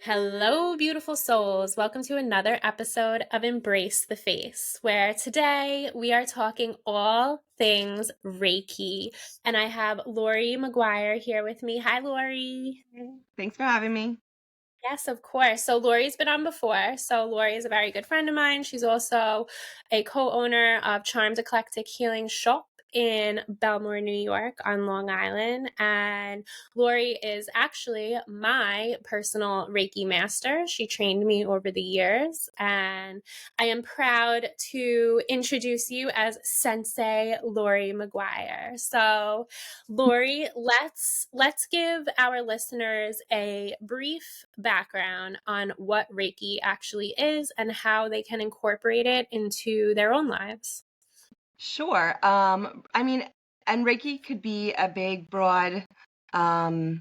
Hello, beautiful souls. Welcome to another episode of Embrace the Face, where today we are talking all things Reiki. And I have Lori McGuire here with me. Hi, Lori. Thanks for having me. Yes, of course. So Lori's been on before. So Lori is a very good friend of mine. She's also a co-owner of Charmed Eclectic Healing Shop in Belmore, New York on Long Island. And Lori is actually my personal Reiki master. She trained me over the years. And I am proud to introduce you as Sensei Lori McGuire. So Lori, let's give our listeners a brief background on what Reiki actually is and how they can incorporate it into their own lives. Sure. And Reiki could be a big, broad topic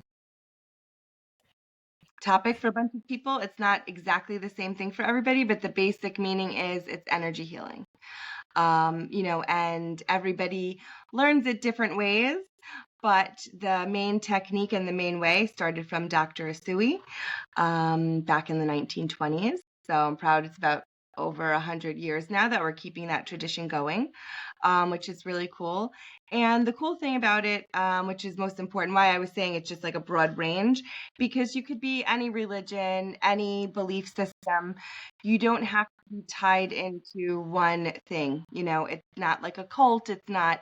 for a bunch of people. It's not exactly the same thing for everybody, but the basic meaning is it's energy healing. And everybody learns it different ways, but the main technique and the main way started from Dr. Usui back in the 1920s. So I'm proud it's about over 100 years now that we're keeping that tradition going, which is really cool. And the cool thing about it, which is most important, why I was saying it's just like a broad range, because you could be any religion, any belief system. You don't have to be tied into one thing. It's not like a cult. It's not,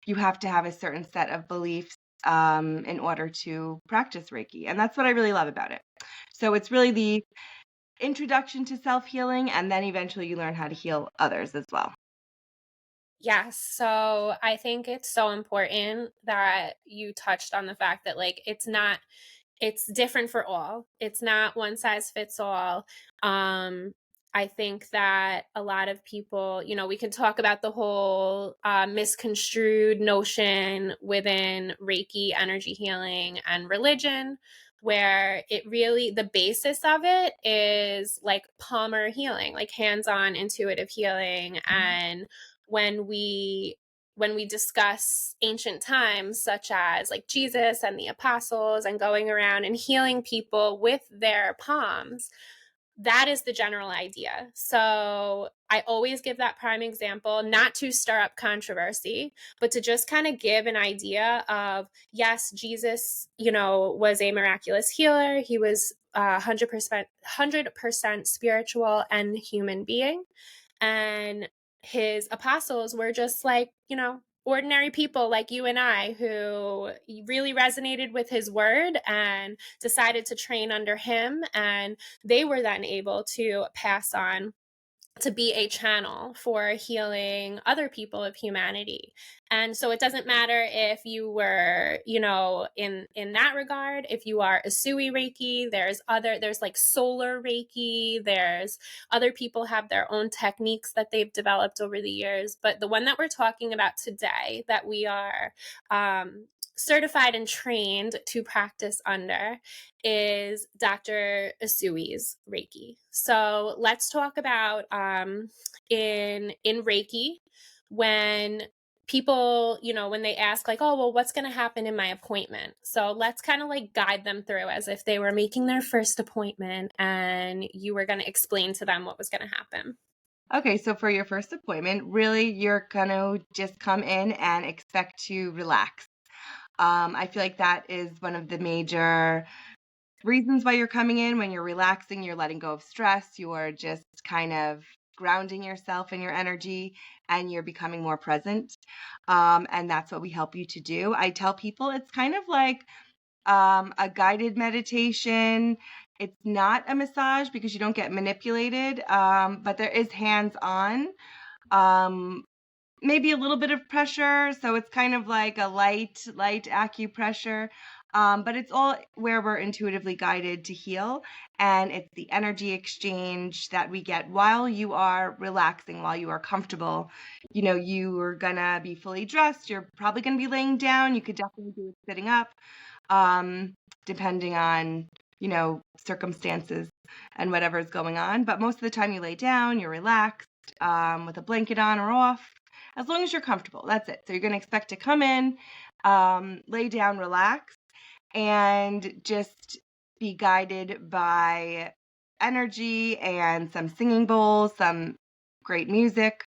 you have to have a certain set of beliefs in order to practice Reiki. And that's what I really love about it. So it's really the introduction to self-healing, and then eventually you learn how to heal others as well. Yes, so I think it's so important that you touched on the fact that it's different for all. It's not one size fits all. I think that a lot of people, we can talk about the whole misconstrued notion within Reiki, energy healing, and religion, where it really, the basis of it is like Palmer healing, like hands-on intuitive healing. And when we discuss ancient times, such as like Jesus and the apostles and going around and healing people with their palms, that is the general idea. So I always give that prime example, not to stir up controversy, but to just kind of give an idea of, yes, Jesus, was a miraculous healer. He was 100% spiritual and human being. And his apostles were just like, ordinary people like you and I who really resonated with his word and decided to train under him. And they were then able to pass on to be a channel for healing other people of humanity. And so it doesn't matter if you were, in that regard, if you are Usui Reiki, there's like solar Reiki, there's other people have their own techniques that they've developed over the years. But the one that we're talking about today that we are certified and trained to practice under is Dr. Usui's Reiki. So let's talk about in Reiki, when people, when they ask like, oh, well, what's going to happen in my appointment? So let's kind of like guide them through as if they were making their first appointment and you were going to explain to them what was going to happen. Okay, so for your first appointment, really you're gonna just come in and expect to relax. I feel like that is one of the major reasons why you're coming in. When you're relaxing, you're letting go of stress, you're just kind of grounding yourself in your energy, and you're becoming more present. And that's what we help you to do. I tell people it's kind of like a guided meditation. It's not a massage because you don't get manipulated, but there is hands-on. Maybe a little bit of pressure, so it's kind of like a light acupressure. But it's all where we're intuitively guided to heal, and it's the energy exchange that we get while you are relaxing, while you are comfortable. You are gonna be fully dressed. You're probably gonna be laying down. You could definitely do it sitting up, depending on circumstances and whatever's going on. But most of the time, you lay down. You're relaxed, with a blanket on or off. As long as you're comfortable, that's it. So you're going to expect to come in, lay down, relax, and just be guided by energy and some singing bowls, some great music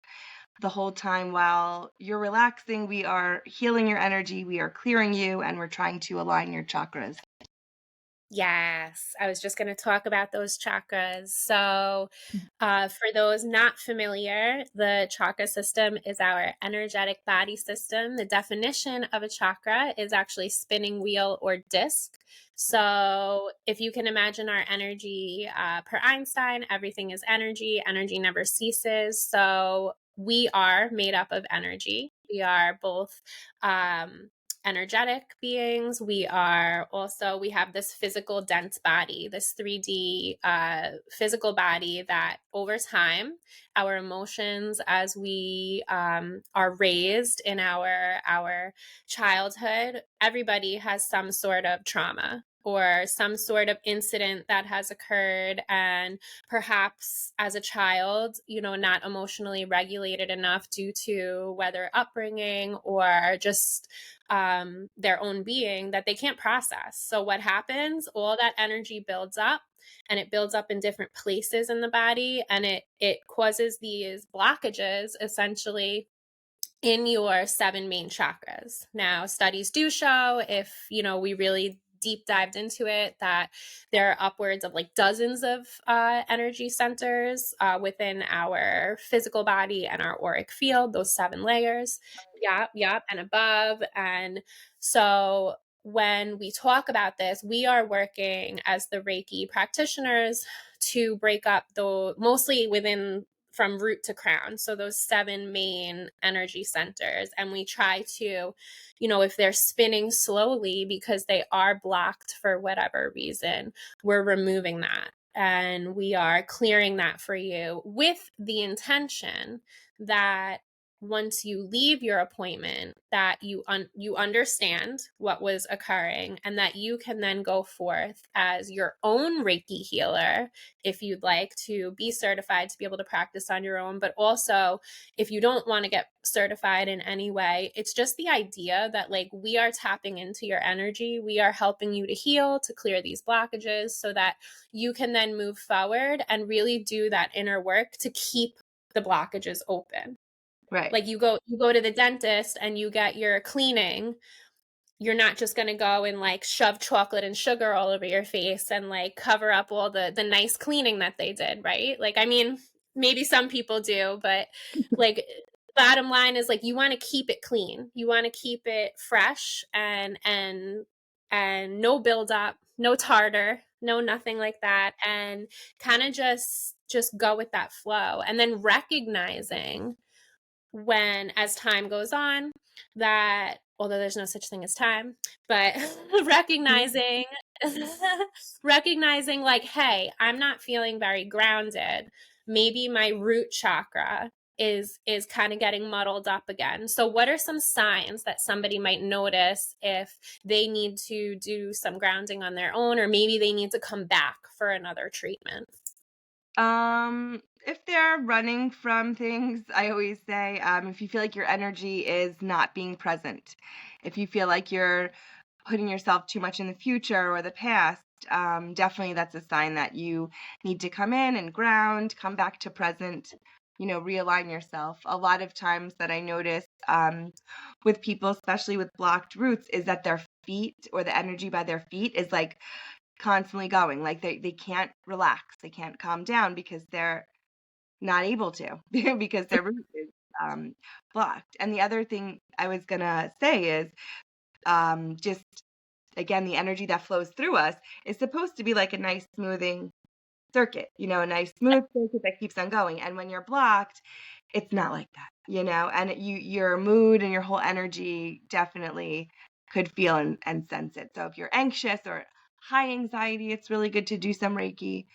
the whole time while you're relaxing. We are healing your energy, we are clearing you, and we're trying to align your chakras. Yes, I was just going to talk about those chakras. So, for those not familiar, the chakra system is our energetic body system. The definition of a chakra is actually spinning wheel or disc. So, if you can imagine our energy per Einstein, everything is energy. Energy never ceases. So, we are made up of energy. We are both um, energetic beings. We have this physical dense body, this 3D physical body that over time, our emotions as we are raised in our childhood, everybody has some sort of trauma or some sort of incident that has occurred, and perhaps as a child, not emotionally regulated enough due to whether upbringing or just their own being, that they can't process. So what happens? All that energy builds up, and it builds up in different places in the body, and it causes these blockages essentially in your 7 main chakras. Now, studies do show, if we really deep dived into it, that there are upwards of like dozens of energy centers within our physical body and our auric field, those 7 layers. Yeah, and above. And so when we talk about this, we are working as the Reiki practitioners to break up the mostly within from root to crown. So those 7 main energy centers. And we try to, if they're spinning slowly because they are blocked for whatever reason, we're removing that. And we are clearing that for you with the intention that once you leave your appointment, that you understand what was occurring, and that you can then go forth as your own Reiki healer if you'd like to be certified to be able to practice on your own. But also, if you don't want to get certified in any way, it's just the idea that like we are tapping into your energy, we are helping you to heal, to clear these blockages so that you can then move forward and really do that inner work to keep the blockages open. Right. Like you go to the dentist and you get your cleaning, you're not just going to go and like shove chocolate and sugar all over your face and like cover up all the nice cleaning that they did, right? Like, I mean, maybe some people do, but like bottom line is like you want to keep it clean. You want to keep it fresh and no buildup, no tartar, no nothing like that, and kind of just go with that flow, and then recognizing when as time goes on that, although there's no such thing as time, but recognizing recognizing like, hey, I'm not feeling very grounded, maybe my root chakra is kind of getting muddled up again. So what are some signs that somebody might notice if they need to do some grounding on their own, or maybe they need to come back for another treatment? If they're running from things, I always say, if you feel like your energy is not being present, if you feel like you're putting yourself too much in the future or the past, definitely that's a sign that you need to come in and ground, come back to present, realign yourself. A lot of times that I notice with people, especially with blocked roots, is that their feet or the energy by their feet is like constantly going, like they can't relax, they can't calm down because they're not able to because their root is blocked. And the other thing I was gonna say is just again, the energy that flows through us is supposed to be like a nice smoothing circuit, a nice smooth circuit that keeps on going. And when you're blocked, it's not like that, and your mood and your whole energy definitely could feel and sense it. So if you're anxious or high anxiety, it's really good to do some Reiki.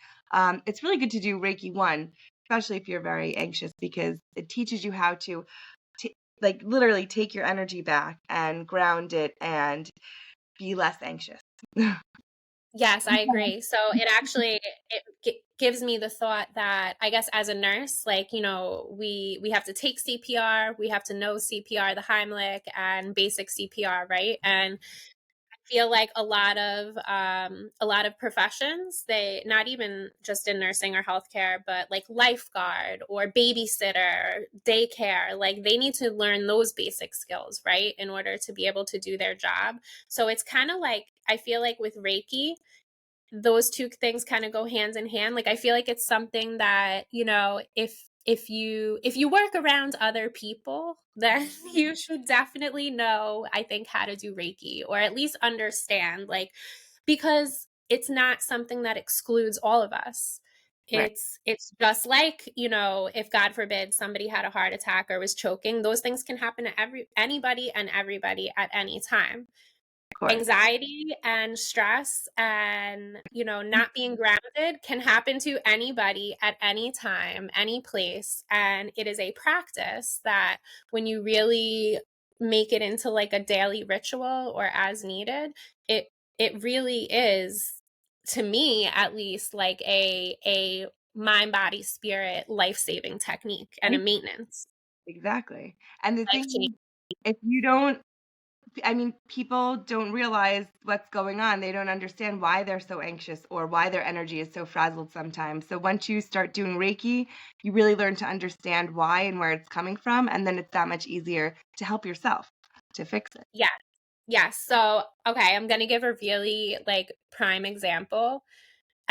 It's really good to do Reiki 1, especially if you're very anxious, because it teaches you how to like literally take your energy back and ground it and be less anxious. Yes, I agree. So it actually gives me the thought that I guess as a nurse, like, we have to take CPR, we have to know CPR, the Heimlich and basic CPR, right? And feel like a lot of professions, they not even just in nursing or healthcare, but like lifeguard or babysitter, daycare, like they need to learn those basic skills, right, in order to be able to do their job. So it's kind of like, I feel like with Reiki, those two things kind of go hands in hand. Like I feel like it's something that, you know, if you work around other people, then you should definitely know, I think, how to do Reiki, or at least understand, like, because it's not something that excludes all of us. Right. It's just like, you know, if God forbid somebody had a heart attack or was choking, those things can happen to anybody and everybody at any time. Of course. Anxiety and stress and, you know, not being grounded can happen to anybody at any time, any place. And it is a practice that when you really make it into like a daily ritual or as needed, it it really is, to me at least, like a mind body spirit life-saving technique and a maintenance. Exactly. And the Life thing change. is, if you don't I mean, people don't realize what's going on. They don't understand why they're so anxious or why their energy is so frazzled sometimes. So once you start doing Reiki, you really learn to understand why and where it's coming from, and then it's that much easier to help yourself to fix it. Yeah. Yes. So, okay, I'm going to give a really like prime example.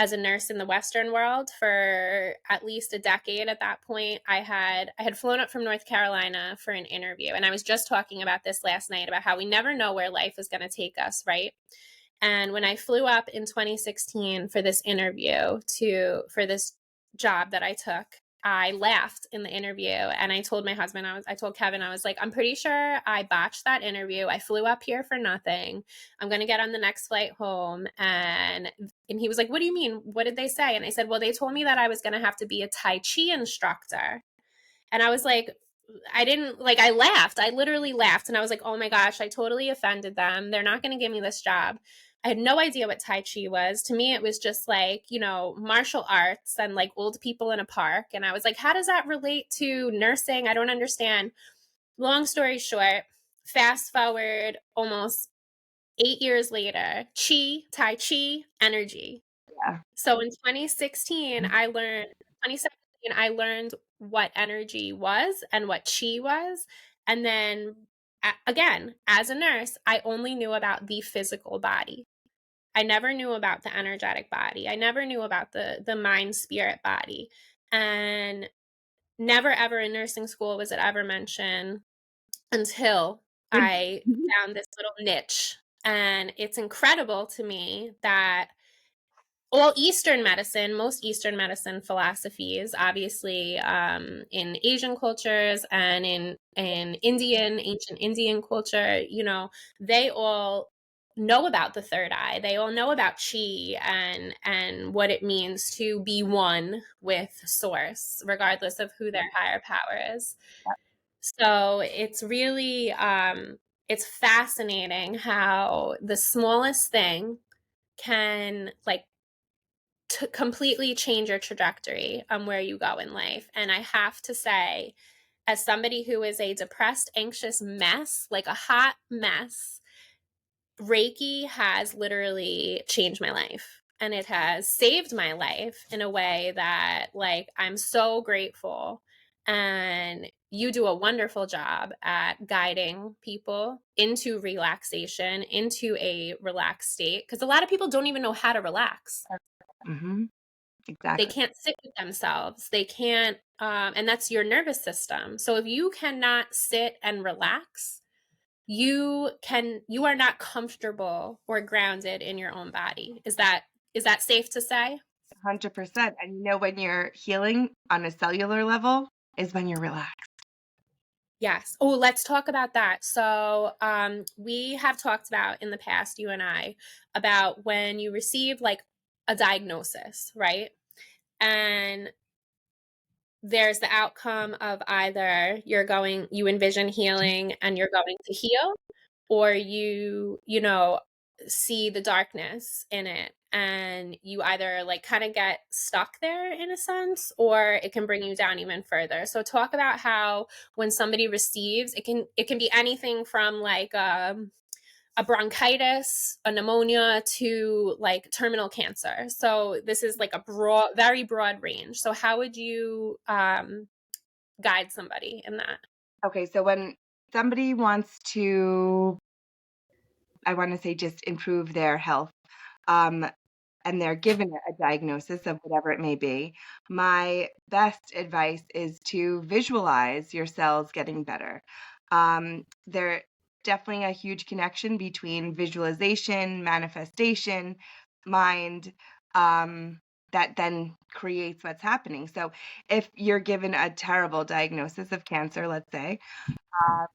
As a nurse in the Western world for at least a decade at that point, I had flown up from North Carolina for an interview, and I was just talking about this last night about how we never know where life is going to take us, right? And when I flew up in 2016 for this interview for this job that I took, I laughed in the interview and I told my husband, I told Kevin, I was like, I'm pretty sure I botched that interview. I flew up here for nothing. I'm going to get on the next flight home. And he was like, what do you mean? What did they say? And I said, well, they told me that I was going to have to be a Tai Chi instructor. And I was like, I didn't like, I laughed. I literally laughed. And I was like, oh my gosh, I totally offended them. They're not going to give me this job. I had no idea what Tai Chi was. To me, it was just like, you know, martial arts and like old people in a park. And I was like, how does that relate to nursing? I don't understand. Long story short, fast forward almost 8 years later, Tai Chi, energy. Yeah. So in 2016, 2017, I learned what energy was and what chi was. And then again, as a nurse, I only knew about the physical body. I never knew about the energetic body. I never knew about the mind spirit body. And never ever in nursing school was it ever mentioned until I found this little niche. And it's incredible to me that well, Eastern medicine, most Eastern medicine philosophies, obviously, in Asian cultures and in Indian, ancient Indian culture, you know, they all know about the third eye. They all know about chi and what it means to be one with source, regardless of who their higher power is. So it's really it's fascinating how the smallest thing can like to completely change your trajectory on where you go in life. And I have to say, as somebody who is a depressed, anxious mess, like a hot mess, Reiki has literally changed my life. And it has saved my life in a way that, like, I'm so grateful. And you do a wonderful job at guiding people into relaxation, into a relaxed state. Because a lot of people don't even know how to relax. Mm-hmm. They Exactly. can't sit with themselves. They can't, and that's your nervous system. So if you cannot sit and relax, you are not comfortable or grounded in your own body. Is that safe to say? 100%. And you know, when you're healing on a cellular level is when you're relaxed. Yes. Oh, let's talk about that. So, we have talked about in the past, you and I, about when you receive like a diagnosis, right? And there's the outcome of either you envision healing and you're going to heal, or you know, see the darkness in it and you either like kind of get stuck there in a sense, or it can bring you down even further. So talk about how when somebody receives, it can be anything from like a bronchitis, a pneumonia to like terminal cancer. So this is like a broad, very broad range. So how would you guide somebody in that? Okay, so when somebody wants to, I want to say, just improve their health, um, and they're given a diagnosis of whatever it may be, my best advice is to visualize your cells getting better. There definitely a huge connection between visualization, manifestation, mind, that then creates what's happening. So if you're given a terrible diagnosis of cancer, let's say, uh,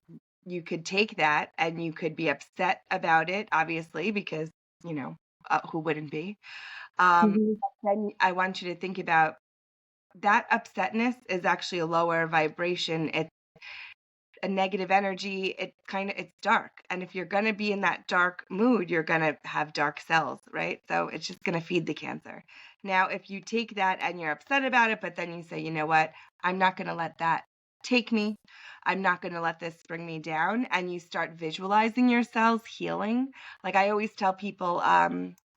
you could take that and you could be upset about it, obviously, because, you know, who wouldn't be? Mhm. Then I want you to think about that upsetness is actually a lower vibration. It's a negative energy. It's dark. And if you're going to be in that dark mood, you're going to have dark cells, right? So it's just going to feed the cancer. Now, if you take that and you're upset about it, but then you say, you know what? I'm not going to let that take me. I'm not going to let this bring me down. And you start visualizing your cells healing. Like I always tell people,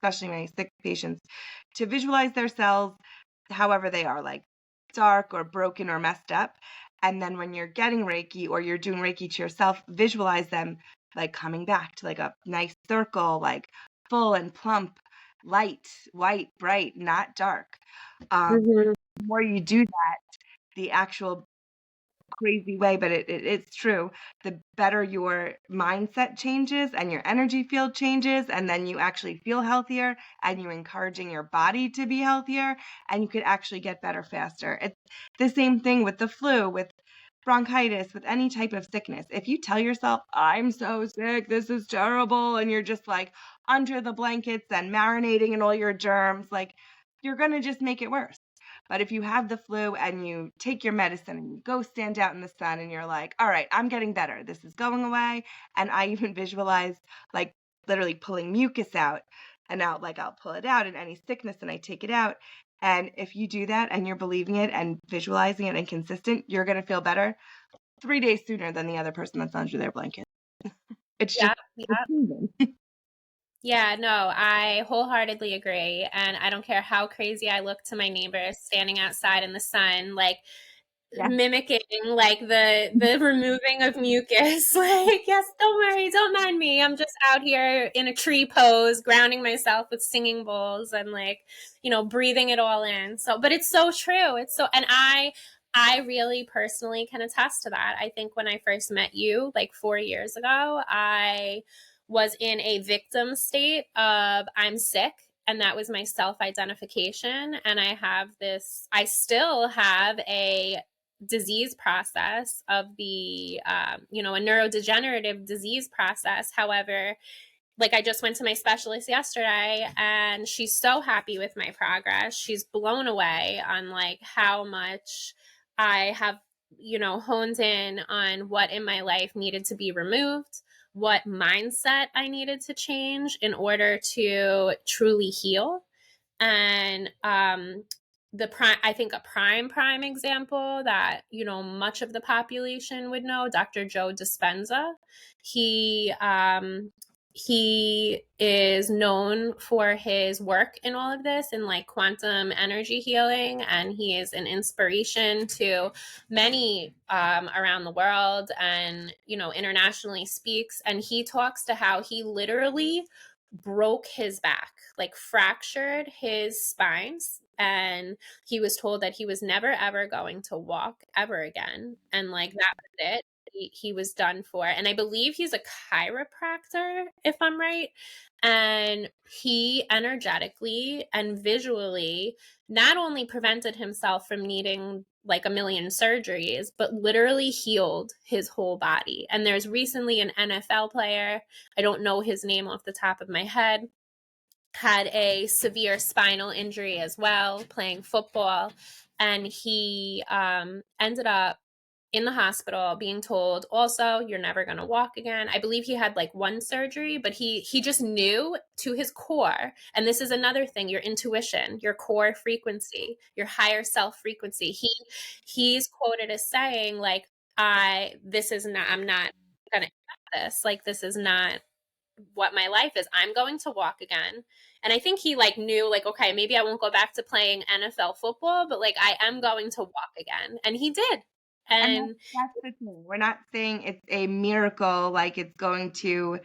especially my sick patients, to visualize their cells however they are, like dark or broken or messed up. And then when you're getting Reiki or you're doing Reiki to yourself, visualize them like coming back to like a nice circle, like full and plump, light, white, bright, not dark. Mhm. The more you do that, the actual crazy way, but it's true. The better your mindset changes and your energy field changes, and then you actually feel healthier and you're encouraging your body to be healthier, and you could actually get better faster. It's the same thing with the flu, with bronchitis, with any type of sickness. If you tell yourself, I'm so sick, this is terrible, and you're just like under the blankets and marinating in all your germs, like you're going to just make it worse. But if you have the flu and you take your medicine and you go stand out in the sun and you're like, all right, I'm getting better. This is going away. And I even visualized like literally pulling mucus out and out, like I'll pull it out in any sickness and I take it out. And if you do that and you're believing it and visualizing it and consistent, you're going to feel better 3 days sooner than the other person that's under their blanket. It's just, Yeah. it's proven. Yeah, no, I wholeheartedly agree. And I don't care how crazy I look to my neighbors standing outside in the sun, like Yeah. mimicking like the removing of mucus. Like, yes, don't worry, don't mind me. I'm just out here in a tree pose, grounding myself with singing bowls and like, breathing it all in. So, but it's so true. It's so, and I really personally can attest to that. I think when I first met you, like 4 years ago, I was in a victim state of I'm sick. And that was my self identification. And I still have a disease process of a neurodegenerative disease process. However, like I just went to my specialist yesterday and she's so happy with my progress. She's blown away on like how much I have, honed in on what in my life needed to be removed, what mindset I needed to change in order to truly heal. And I think a prime example that much of the population would know, Dr. Joe Dispenza. He is known for his work in all of this in like quantum energy healing, and he is an inspiration to many around the world, and internationally speaks. And he talks to how he literally broke his back, like fractured his spines, and he was told that he was never ever going to walk ever again, and like that was it. He was done for. And I believe he's a chiropractor, if I'm right. And he energetically and visually not only prevented himself from needing like a million surgeries, but literally healed his whole body. And there's recently an NFL player, I don't know his name off the top of my head, had a severe spinal injury as well, playing football. And he ended up in the hospital being told also you're never going to walk again. I believe he had like one surgery, but he just knew to his core. And this is another thing, your intuition, your core frequency, your higher self frequency. He's quoted as saying like I'm not going to accept this. Like this is not what my life is. I'm going to walk again. And I think he like knew like, okay, maybe I won't go back to playing NFL football, but like I am going to walk again. And he did. And And that's the thing. We're not saying it's a miracle, like it's going to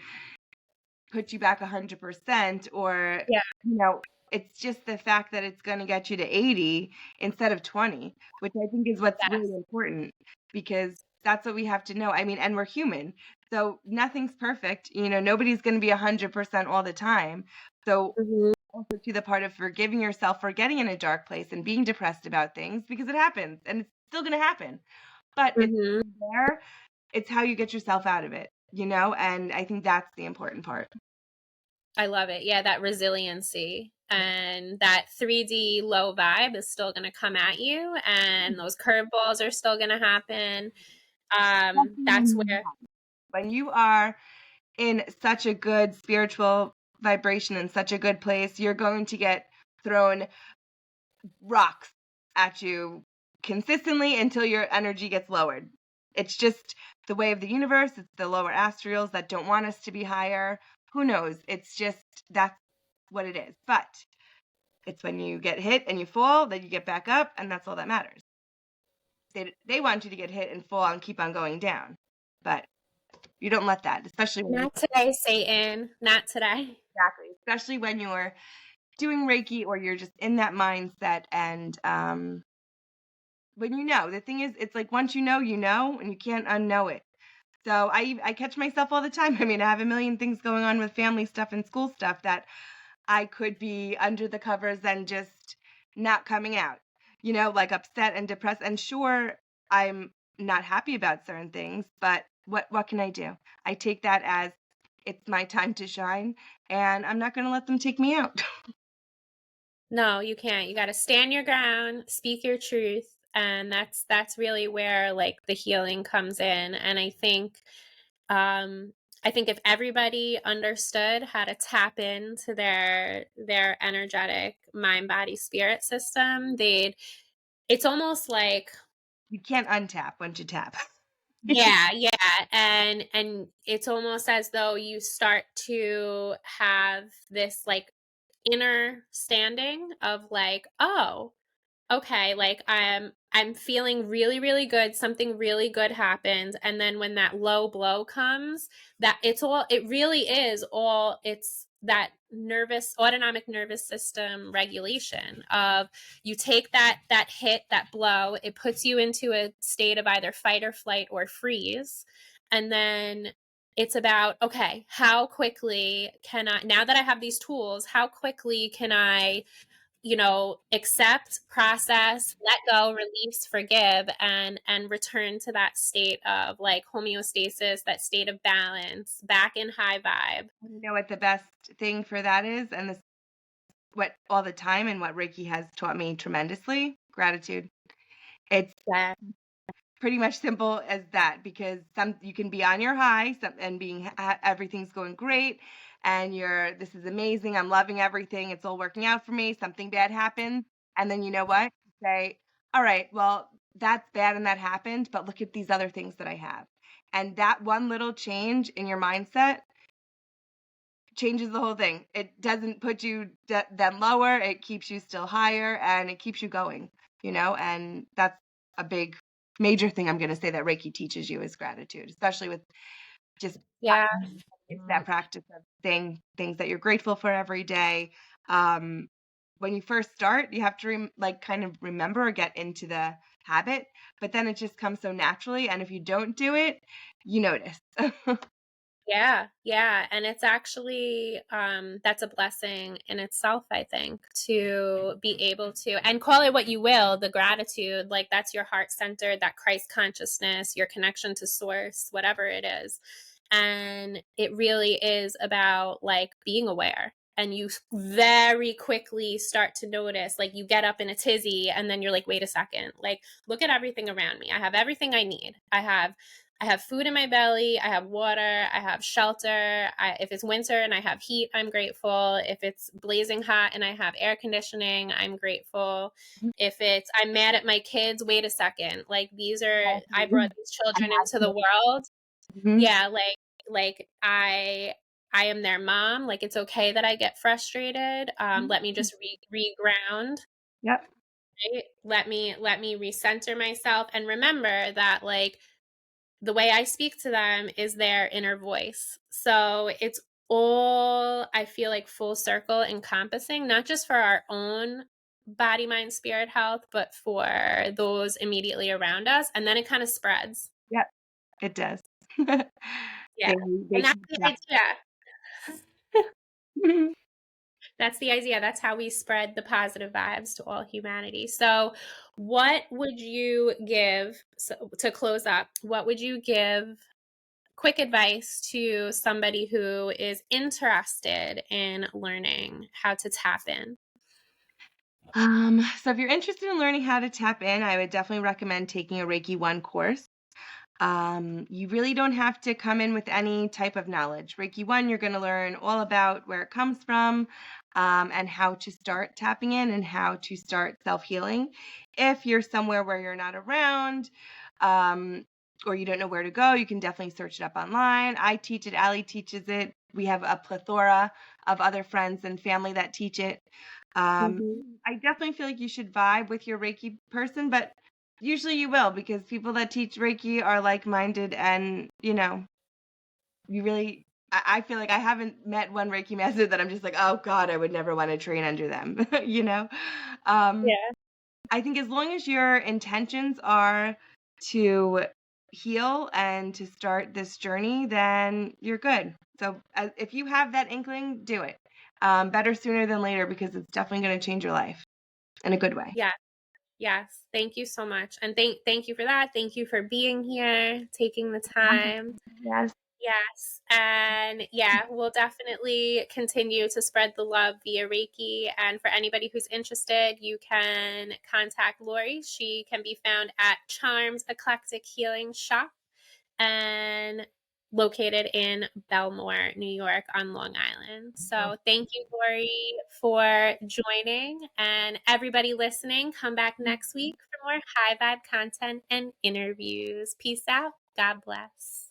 put you back 100%, or, yeah, you know, it's just the fact that it's going to get you to 80 instead of 20, which I think is what's yes. really important, because that's what we have to know. I mean, and we're human. So nothing's perfect. Nobody's going to be 100% all the time. So Mhm. also to the part of forgiving yourself for getting in a dark place and being depressed about things, because it happens and it's still going to happen. But it's Mhm. there. It's how you get yourself out of it, and I think that's the important part. I love it. Yeah, that resiliency and that 3D low vibe is still going to come at you, and those curveballs are still going to happen. That's where, When you are in such a good spiritual vibration, in such a good place, you're going to get thrown rocks at you consistently until your energy gets lowered. It's just the way of the universe. It's the lower astrals that don't want us to be higher. Who knows? It's just that's what it is. But it's when you get hit and you fall that you get back up, and that's all that matters. They want you to get hit and fall and keep on going down, but you don't let that, especially when not today, Satan, not today. exactly, especially when you're doing Reiki or you're just in that mindset. And when the thing is, it's like once you know, and you can't unknow it. So I catch myself all the time. I mean, I have a million things going on with family stuff and school stuff that I could be under the covers and just not coming out, like upset and depressed. And sure, I'm not happy about certain things, but what can I do? I take that as it's my time to shine, and I'm not going to let them take me out. No, you can't. You got to stand your ground, speak your truth, and that's really where like the healing comes in. And um I think if everybody understood how to tap into their energetic mind body spirit system, they'd it's almost like You can't untap once you tap. yeah, yeah. And it's almost as though you start to have this like inner standing of like, oh, okay, like I'm feeling really really good, something really good happens, and then when that low blow comes, that it really is all it's that nervous autonomic nervous system regulation of you take that hit, that blow, it puts you into a state of either fight or flight or freeze, and then it's about, okay, how quickly can I, now that I have these tools, how quickly can I accept, process, let go, release, forgive, and return to that state of like homeostasis, that state of balance, back in high vibe. You know what the best thing for that is? And this what all the time, and what Reiki has taught me tremendously, gratitude. It's Yeah. pretty much simple as that, because you can be on your high, and everything's going great, and this is amazing, I'm loving everything, it's all working out for me, something bad happens, and then you know what? Say, all right, well, that's bad and that happened, but look at these other things that I have. And that one little change in your mindset changes the whole thing. It doesn't put you then lower, it keeps you still higher, and it keeps you going, and that's a big major thing I'm going to say that Reiki teaches you is gratitude, especially with just Yeah. it's that practice of saying things that you're grateful for every day. Um, when you first start, you have to kind of remember or get into the habit, but then it just comes so naturally. And if you don't do it, you notice. Yeah, yeah, and it's actually that's a blessing in itself, I think, to be able to, and call it what you will, the gratitude, like that's your heart center, that Christ consciousness, your connection to source, whatever it is. And it really is about like being aware. And you very quickly start to notice, like you get up in a tizzy, and then you're like, wait a second, like look at everything around me. I have everything I need. I have food in my belly. I have water. I have shelter. If it's winter and I have heat, I'm grateful. If it's blazing hot and I have air conditioning, I'm grateful. If it's, I'm mad at my kids, wait a second. Like I brought these children into the world. Mhm. Yeah. Like I am their mom. Like, it's okay that I get frustrated. Let me just reground, Yep. right? Let me recenter myself and remember that, like, the way I speak to them is their inner voice. So it's all, I feel like, full circle encompassing, not just for our own body, mind, spirit health, but for those immediately around us. And then it kind of spreads. Yep. It does. Yeah. They And they that's keep the track. idea. That's the idea. That's how we spread the positive vibes to all humanity. So, what would you give, so, to close up? What would you give quick advice to somebody who is interested in learning how to tap in? So if you're interested in learning how to tap in, I would definitely recommend taking a Reiki 1 course. You really don't have to come in with any type of knowledge. Reiki 1, you're going to learn all about where it comes from, and how to start tapping in and how to start self healing. If you're somewhere where you're not around, um, or you don't know where to go, you can definitely search it up online. I teach it, Ali teaches it. We have a plethora of other friends and family that teach it. Mhm. I definitely feel like you should vibe with your Reiki person, but usually you will, because people that teach Reiki are like-minded, and, you really I feel like I haven't met one Reiki master that I'm just like, "Oh god, I would never wanna train under them," you know? Um, Yeah. I think as long as your intentions are to heal and to start this journey, then you're good. So, if you have that inkling, do it. Better sooner than later, because it's definitely gonna change your life in a good way. Yeah. Yes. Thank you so much. And thank you for that. Thank you for being here, taking the time. Yes. Yes. And yeah, we'll definitely continue to spread the love via Reiki. And for anybody who's interested, you can contact Lori. She can be found at Charms Eclectic Healing Shop, and located in Belmore, New York on Long Island. So thank you, Lori, for joining. And everybody listening, come back next week for more high vibe content and interviews. Peace out. God bless.